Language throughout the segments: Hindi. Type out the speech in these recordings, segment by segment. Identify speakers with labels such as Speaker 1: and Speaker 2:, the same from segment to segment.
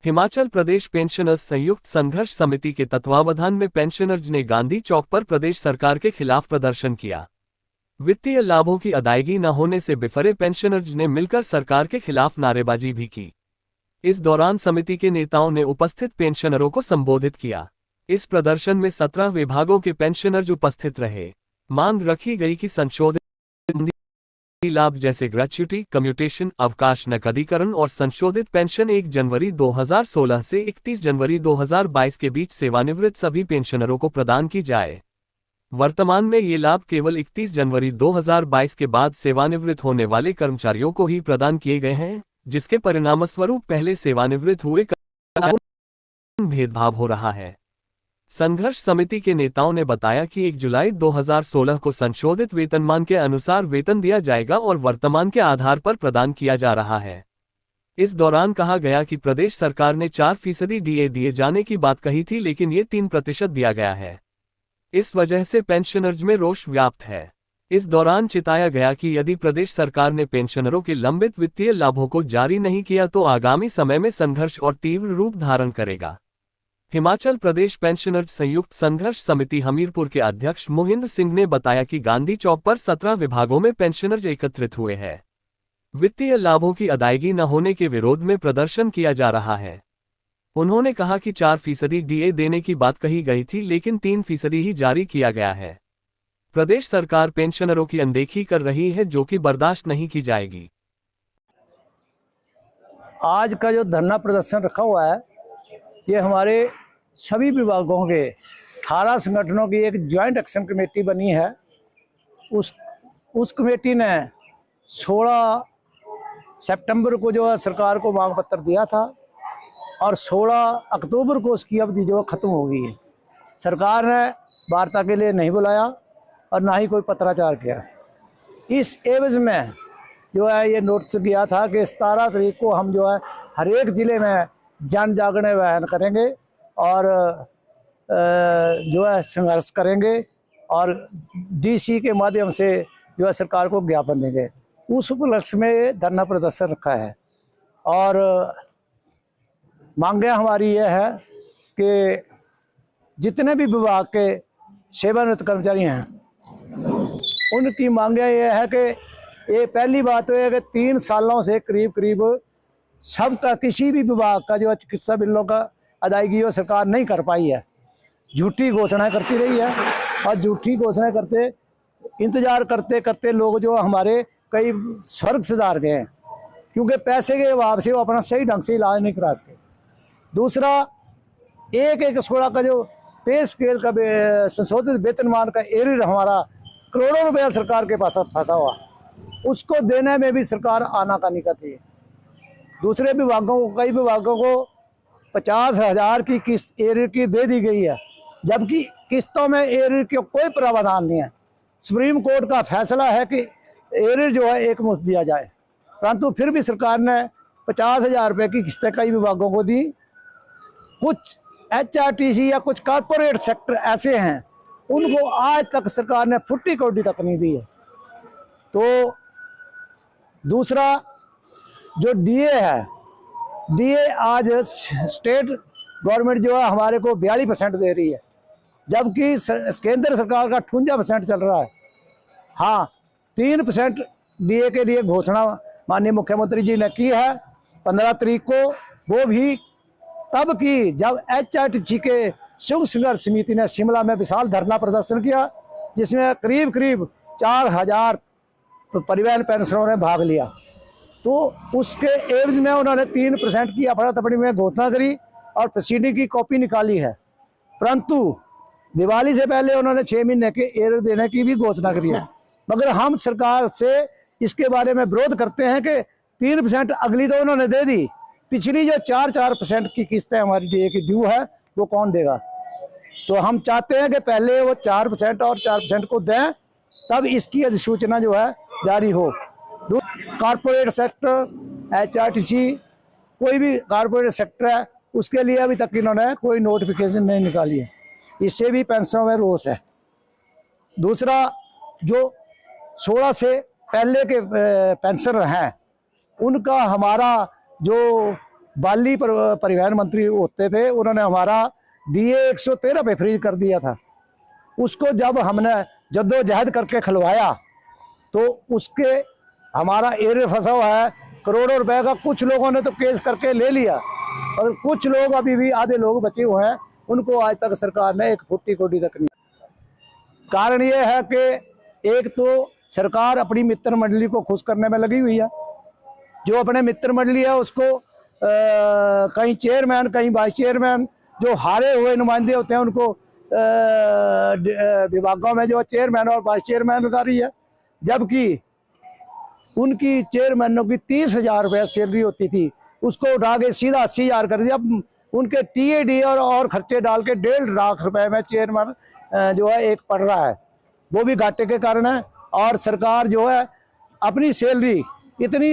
Speaker 1: हिमाचल प्रदेश पेंशनर्स संयुक्त संघर्ष समिति के तत्वावधान में पेंशनर्स ने गांधी चौक पर प्रदेश सरकार के खिलाफ प्रदर्शन किया। वित्तीय लाभों की अदायगी न होने से बिफरे पेंशनर्स ने मिलकर सरकार के खिलाफ नारेबाजी भी की। इस दौरान समिति के नेताओं ने उपस्थित पेंशनरों को संबोधित किया। इस प्रदर्शन में 17 विभागों के पेंशनर्स उपस्थित रहे। मांग रखी गई कि संशोधित लाभ जैसे ग्रेच्युटी, कम्यूटेशन, अवकाश नकदीकरण और संशोधित पेंशन 1 जनवरी 2016 से 31 जनवरी 2022 के बीच सेवानिवृत्त सभी पेंशनरों को प्रदान की जाए। वर्तमान में ये लाभ केवल 31 जनवरी 2022 के बाद सेवानिवृत्त होने वाले कर्मचारियों को ही प्रदान किए गए हैं, जिसके परिणामस्वरूप पहले सेवानिवृत्त हुए भेदभाव हो रहा है। संघर्ष समिति के नेताओं ने बताया कि 1 जुलाई 2016 को संशोधित वेतनमान के अनुसार वेतन दिया जाएगा और वर्तमान के आधार पर प्रदान किया जा रहा है। इस दौरान कहा गया कि प्रदेश सरकार ने 4% डीए दिए जाने की बात कही थी, लेकिन ये 3% दिया गया है। इस वजह से पेंशनर्स में रोष व्याप्त है। इस दौरान चिताया गया कि यदि प्रदेश सरकार ने पेंशनरों के लंबित वित्तीय लाभों को जारी नहीं किया तो आगामी समय में संघर्ष और तीव्र रूप धारण करेगा। हिमाचल प्रदेश पेंशनर्स संयुक्त संघर्ष समिति हमीरपुर के अध्यक्ष मोहिंद्र सिंह ने बताया कि गांधी चौक पर 17 विभागों में पेंशनर्स एकत्रित हुए हैं। वित्तीय लाभों की अदायगी न होने के विरोध में प्रदर्शन किया जा रहा है। उन्होंने कहा कि 4% डीए देने की बात कही गई थी, लेकिन 3% ही जारी किया गया है। प्रदेश सरकार पेंशनरों की अनदेखी कर रही है, जो कि बर्दाश्त नहीं की जाएगी।
Speaker 2: आज का जो धरना प्रदर्शन रखा हुआ है, ये हमारे सभी विभागों के 18 संगठनों की एक ज्वाइंट एक्शन कमेटी बनी है। उस कमेटी ने 16 सितंबर को जो है सरकार को मांग पत्र दिया था और 16 अक्टूबर को उसकी अवधि जो ख़त्म हो गई है। सरकार ने वार्ता के लिए नहीं बुलाया और ना ही कोई पत्राचार किया। इस एवज में जो है ये नोटिस किया था कि 17 तारीख को हम जो है हर एक ज़िले में जन जागरण अभियान करेंगे और जो है संघर्ष करेंगे और डीसी के माध्यम से जो है सरकार को ज्ञापन देंगे। उस उपलक्ष्य में धरना प्रदर्शन रखा है और मांगे हमारी यह है कि जितने भी विभाग के सेवानिवृत्त कर्मचारी हैं उनकी मांगे यह है कि ये पहली बात तो है कि 3 सालों से करीब सबका किसी भी विभाग का जो चिकित्सा बिलों का अदायगी वो सरकार नहीं कर पाई है। झूठी घोषणाएं करती रही है और झूठी घोषणाएं करते इंतजार करते करते लोग जो हमारे कई स्वर्ग सिधार गए हैं, क्योंकि पैसे के अभाव से वो अपना सही ढंग से इलाज नहीं करा सके। दूसरा, एक 16 का जो पे स्केल का संशोधित वेतनमान का एरियर हमारा करोड़ों रुपया सरकार के पास फंसा हुआ, उसको देने में भी सरकार आनाकानी करती है। दूसरे विभागों को, कई विभागों को 50,000 की किस्त एरियर की दे दी गई है, जबकि किस्तों में एरियर का कोई प्रावधान नहीं है। सुप्रीम कोर्ट का फैसला है कि एरियर जो है एक मुश्त दिया जाए, परंतु फिर भी सरकार ने 50,000 रुपये की किस्तें कई विभागों को दी। कुछ HRTC या कुछ कॉरपोरेट सेक्टर ऐसे हैं उनको आज तक सरकार ने फुट्टी कौड़ी तक नहीं दी है। तो दूसरा, जो डीए है, डीए आज स्टेट गवर्नमेंट जो है हमारे को 42% दे रही है, जबकि केंद्र सरकार का 58% चल रहा है। हाँ, 3% डीए के लिए घोषणा माननीय मुख्यमंत्री जी ने की है 15 तारीख को, वो भी तब की जब HRTC के संयुक्त संघर्ष समिति ने शिमला में विशाल धरना प्रदर्शन किया, जिसमें करीब 4,000 परिवहन पेंशनरों ने भाग लिया। तो उसके एवज में उन्होंने 3% की अफरा तफड़ी में घोषणा करी और प्रोसीडिंग की कॉपी निकाली है, परंतु दिवाली से पहले उन्होंने 6 महीने के एरियर देने की भी घोषणा करी है। मगर हम सरकार से इसके बारे में विरोध करते हैं कि 3% अगली तो उन्होंने दे दी, पिछली जो 4% की किस्तें हमारी डीए की ड्यू है वो कौन देगा। तो हम चाहते हैं कि पहले वो 4% और 4% को दें, तब इसकी अधिसूचना जो है जारी हो। कॉरपोरेट सेक्टर, HRTC, कोई भी कॉरपोरेट सेक्टर है, उसके लिए अभी तक इन्होंने कोई नोटिफिकेशन नहीं निकाली है। इससे भी पेंशनों में रोष है। दूसरा, जो 16 से पहले के पेंशनर हैं उनका हमारा जो बाली परिवहन मंत्री होते थे, उन्होंने हमारा DA 113 पे फ्रीज कर दिया था। उसको जब हमने जद्दोजहद करके खिलवाया तो उसके हमारा एरियर फंसा हुआ है करोड़ों रुपए का। कुछ लोगों ने तो केस करके ले लिया और कुछ लोग अभी भी आधे लोग बचे हुए हैं, उनको आज तक सरकार ने एक फुट्टी कोडी तक नहीं। कारण ये है कि एक तो सरकार अपनी मित्र मंडली को खुश करने में लगी हुई है। जो अपने मित्र मंडली है उसको कहीं चेयरमैन कहीं वाइस चेयरमैन, जो हारे हुए नुमाइंदे होते हैं उनको विभागों में जो चेयरमैन और वाइस चेयरमैन लगा रही है, जबकि उनकी चेयरमैनों की 30,000 रुपये सैलरी होती थी, उसको उठा के सीधा 80,000 कर दिया। अब उनके TAD और खर्चे डाल के 1.5 लाख रुपए में चेयरमैन जो है एक पड़ रहा है, वो भी घाटे के कारण है। और सरकार जो है अपनी सैलरी इतनी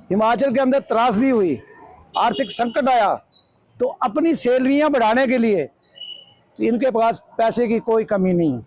Speaker 2: हिमाचल के अंदर त्रासदी हुई, आर्थिक संकट आया, तो अपनी सैलरियां बढ़ाने के लिए तो इनके पास पैसे की कोई कमी नहीं है।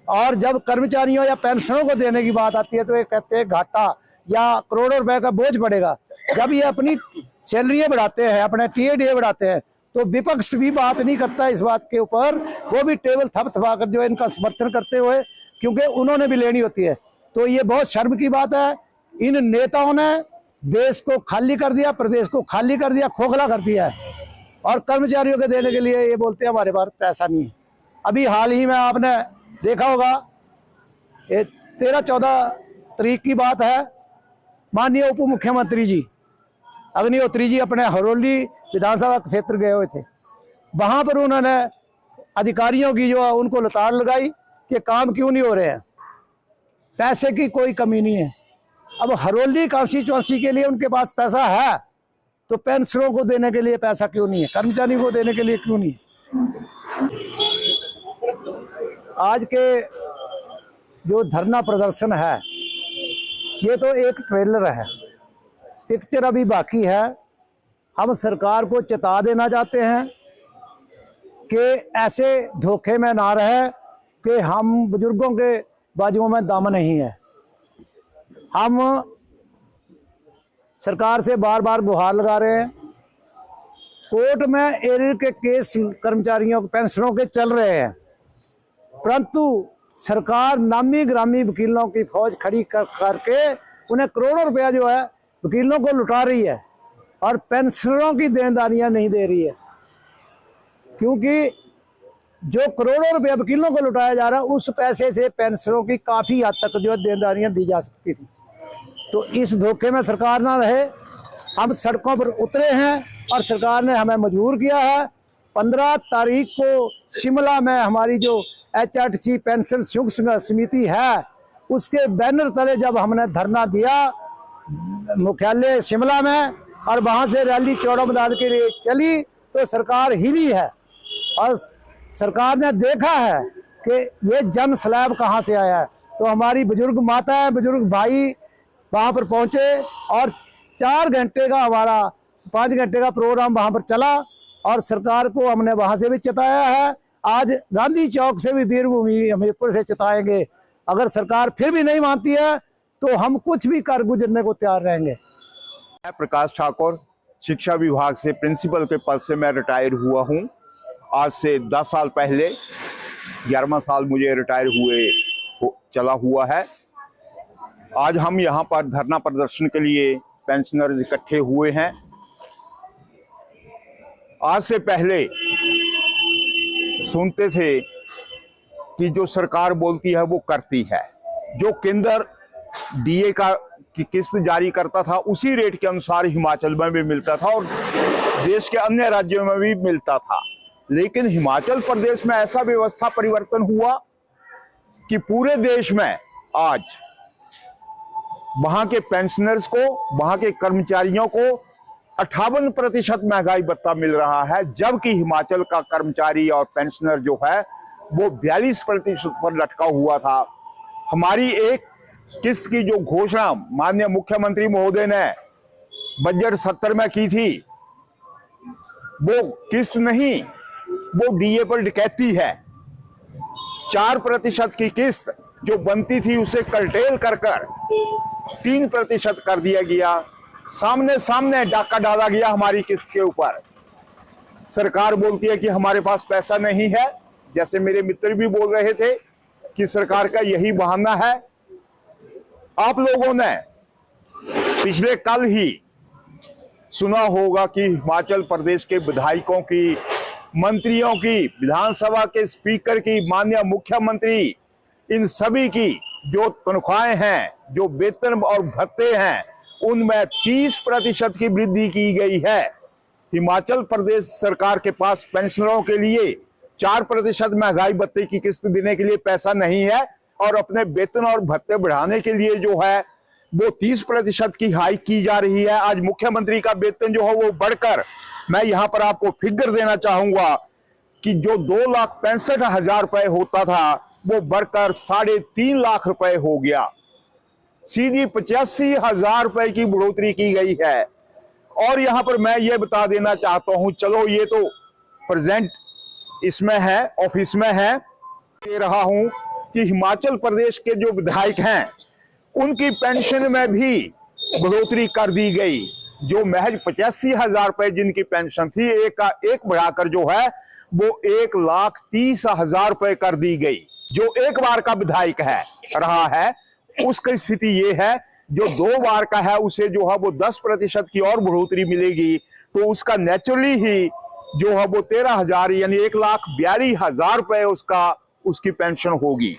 Speaker 2: और जब कर्मचारियों या पेंशनों को देने की बात आती है तो ये कहते हैं घाटा या करोड़ों रुपए का बोझ पड़ेगा। जब ये अपनी सैलरियां बढ़ाते हैं, अपने TAD बढ़ाते हैं, तो विपक्ष भी बात नहीं करता इस बात के ऊपर, वो भी टेबल थपथपा कर जो है इनका समर्थन करते हुए, क्योंकि उन्होंने भी लेनी होती है। तो ये बहुत शर्म की बात है। इन नेताओं ने देश को खाली कर दिया, प्रदेश को खाली कर दिया, खोखला कर दिया है। और कर्मचारियों के देने के लिए ये बोलते हैं हमारे पास पैसा नहीं है। अभी हाल ही में आपने देखा होगा, 13-14 तारीख की बात है, माननीय उप मुख्यमंत्री जी अग्निहोत्री जी अपने हरोली विधानसभा क्षेत्र गए हुए थे। वहां पर उन्होंने अधिकारियों की जो उनको लताड़ लगाई कि काम क्यों नहीं हो रहे हैं, पैसे की कोई कमी नहीं है। अब हरोली कॉन्स्टिट्यूंसी के लिए उनके पास पैसा है, तो पेंशनरों को देने के लिए पैसा क्यों नहीं है, कर्मचारियों को देने के लिए क्यों नहीं है। आज के जो धरना प्रदर्शन है ये तो एक ट्रेलर है, पिक्चर अभी बाकी है। हम सरकार को चेता देना चाहते हैं कि ऐसे धोखे में ना रहे कि हम बुजुर्गों के बाजुओं में दम नहीं है। हम सरकार से बार बार गुहार लगा रहे हैं। कोर्ट में एरियर के केस कर्मचारियों पेंशनरों के चल रहे हैं, परंतु सरकार नामी ग्रामी वकीलों की फौज खड़ी करके उन्हें करोड़ों रुपया जो है वकीलों को लुटा रही है और पेंशनरों की देनदारियां नहीं दे रही है। क्योंकि जो करोड़ों रुपया वकीलों को लुटाया जा रहा है, उस पैसे से पेंशनरों की काफ़ी हद तक जो है देनदारियां दी जा सकती थी। तो इस धोखे में सरकार ना रहे। हम सड़कों पर उतरे हैं और सरकार ने हमें मजबूर किया है। 15 तारीख को शिमला में हमारी जो HRTC पेंशन संयुक्त समिति है, उसके बैनर तले जब हमने धरना दिया मुख्यालय शिमला में, और वहां से रैली चौड़ा मैदान के लिए चली, तो सरकार हिली है और सरकार ने देखा है कि ये जन स्लैब कहाँ से आया है। तो हमारी बुजुर्ग माताएं, बुजुर्ग भाई वहां पर पहुंचे और 4 घंटे का हमारा 5 घंटे का प्रोग्राम वहां पर चला और सरकार को हमने वहां से भी चेताया है। आज गांधी चौक से भी वीरभूमि हमीरपुर से चेताएंगे। अगर सरकार फिर भी नहीं मानती है तो हम कुछ भी कर गुजरने को तैयार रहेंगे।
Speaker 3: मैं प्रकाश ठाकुर, शिक्षा विभाग से प्रिंसिपल के पद से मैं रिटायर हुआ हूं। आज से 10 साल पहले 11वां साल मुझे रिटायर हुए चला हुआ है। आज हम यहां पर धरना प्रदर्शन के लिए पेंशनर्स इकट्ठे हुए हैं। आज से पहले सुनते थे कि जो सरकार बोलती है वो करती है। जो केंद्र DA की किस्त जारी करता था उसी रेट के अनुसार हिमाचल में भी मिलता था और देश के अन्य राज्यों में भी मिलता था। लेकिन हिमाचल प्रदेश में ऐसा व्यवस्था परिवर्तन हुआ कि पूरे देश में आज वहां के पेंशनर्स को, वहां के कर्मचारियों को 58% महंगाई भत्ता मिल रहा है, जबकि हिमाचल का कर्मचारी और पेंशनर जो है वो 42% पर लटका हुआ था। हमारी एक किस्त की जो घोषणा माननीय मुख्यमंत्री महोदय ने बजट 70 में की थी, वो किस्त नहीं, वो DA पर डकैती है। 4% की किस्त जो बनती थी उसे कर्टेल कर 3% कर दिया गया। सामने सामने डाका डाला गया हमारी किस्त के ऊपर। सरकार बोलती है कि हमारे पास पैसा नहीं है, जैसे मेरे मित्र भी बोल रहे थे कि सरकार का यही बहाना है। आप लोगों ने पिछले कल ही सुना होगा कि हिमाचल प्रदेश के विधायकों की, मंत्रियों की, विधानसभा के स्पीकर की, माननीय मुख्यमंत्री, इन सभी की जो तनख्वाहें हैं, जो वेतन और भत्ते हैं, उनमें 30% की वृद्धि की गई है। हिमाचल प्रदेश सरकार के पास पेंशनरों के लिए 4% महंगाई भत्ते की किस्त देने के लिए पैसा नहीं है, और अपने वेतन और भत्ते बढ़ाने के लिए जो है वो 30% की हाइक की जा रही है। आज मुख्यमंत्री का वेतन जो है वो बढ़कर, मैं यहां पर आपको फिगर देना चाहूंगा कि जो 2,65,000 रुपए होता था वो बढ़कर 3.5 लाख रुपए हो गया। सीधी 85,000 रुपए की बढ़ोतरी की गई है। और यहां पर मैं ये बता देना चाहता हूं, चलो ये तो प्रेजेंट इसमें है, ऑफिस में है, दे रहा हूं कि हिमाचल प्रदेश के जो विधायक हैं उनकी पेंशन में भी बढ़ोतरी कर दी गई। जो महज 85,000 रुपए जिनकी पेंशन थी, एक का एक बढ़ाकर जो है वो 1,30,000 रुपए कर दी गई। जो एक बार का विधायक है रहा है उसकी स्थिति ये है, जो 2 बार का है उसे जो है वो 10% की और बढ़ोतरी मिलेगी, तो उसका नेचुरली ही जो है वो 13,000 यानी 1,42,000 रुपए उसकी पेंशन होगी।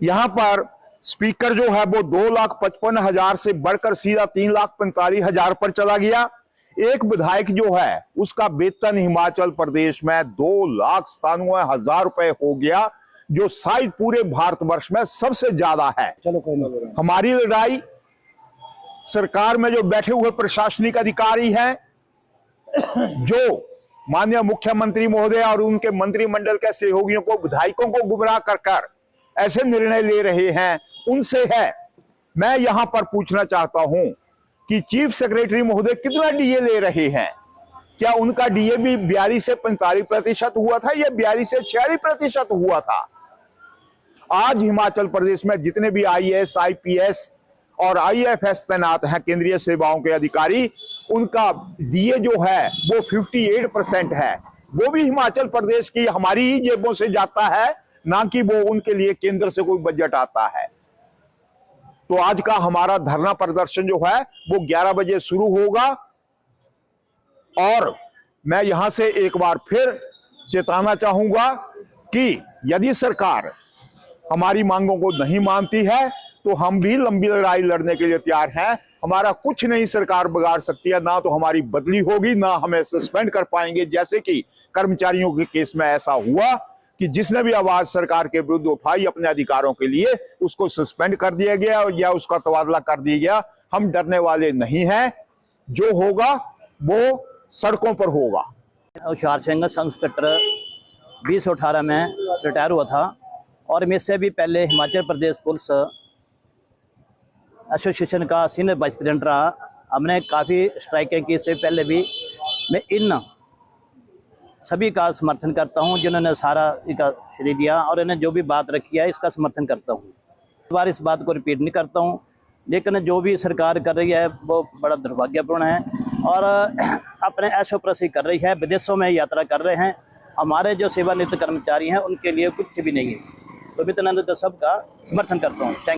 Speaker 3: यहां पर स्पीकर जो है वो 2,55,000 से बढ़कर सीधा 3,45,000 पर चला गया। एक विधायक जो है उसका वेतन हिमाचल प्रदेश में 2,97,000 रुपए हो गया, जो शायद पूरे भारतवर्ष में सबसे ज्यादा है। हमारी लड़ाई सरकार में जो बैठे हुए प्रशासनिक अधिकारी हैं, जो माननीय मुख्यमंत्री महोदय और उनके मंत्रिमंडल के सहयोगियों को, विधायकों को गुमराह कर ऐसे निर्णय ले रहे हैं, उनसे है। मैं यहां पर पूछना चाहता हूं कि चीफ सेक्रेटरी महोदय कितना डीए ले रहे हैं? क्या उनका डीए भी 42 से 45% हुआ था या 42 से 46% हुआ था? आज हिमाचल प्रदेश में जितने भी आईएएस, आईपीएस और आईएफएस तैनात हैं, केंद्रीय सेवाओं के अधिकारी, उनका डीए जो है वो 58% है। वो भी हिमाचल प्रदेश की हमारी ही जेबों से जाता है, ना कि वो उनके लिए केंद्र से कोई बजट आता है। तो आज का हमारा धरना प्रदर्शन जो है वो 11 बजे शुरू होगा, और मैं यहां से एक बार फिर चेताना चाहूंगा कि यदि सरकार हमारी मांगों को नहीं मानती है तो हम भी लंबी लड़ाई लड़ने के लिए तैयार हैं। हमारा कुछ नहीं सरकार बिगाड़ सकती है, ना तो हमारी बदली होगी, ना हमें सस्पेंड कर पाएंगे, जैसे कि कर्मचारियों के केस में ऐसा हुआ कि जिसने भी आवाज सरकार के विरुद्ध उठाई अपने अधिकारों के लिए, उसको सस्पेंड कर दिया गया या उसका तबादला कर दिया गया। हम डरने वाले नहीं हैं, जो होगा वो सड़कों पर होगा।
Speaker 4: होशियार सिंह सब इंस्पेक्टर 2018 में रिटायर हुआ था, और मैं इससे भी पहले हिमाचल प्रदेश पुलिस एसोसिएशन का सीनियर वाइस प्रेसिडेंट रहा। हमने काफ़ी स्ट्राइकें की, इससे पहले भी। मैं इन सभी का समर्थन करता हूं जिन्होंने सारा इसका श्रेय दिया, और इन्हें जो भी बात रखी है इसका समर्थन करता हूं। इस बार इस बात को रिपीट नहीं करता हूं, लेकिन जो भी सरकार कर रही है वो बड़ा दुर्भाग्यपूर्ण है, और अपने ऐशोप्रसी कर रही है, विदेशों में यात्रा कर रहे हैं। हमारे जो सेवानिवृत्त कर्मचारी हैं उनके लिए कुछ भी नहीं है। तो मैं सबका समर्थन करता हूँ। थैंक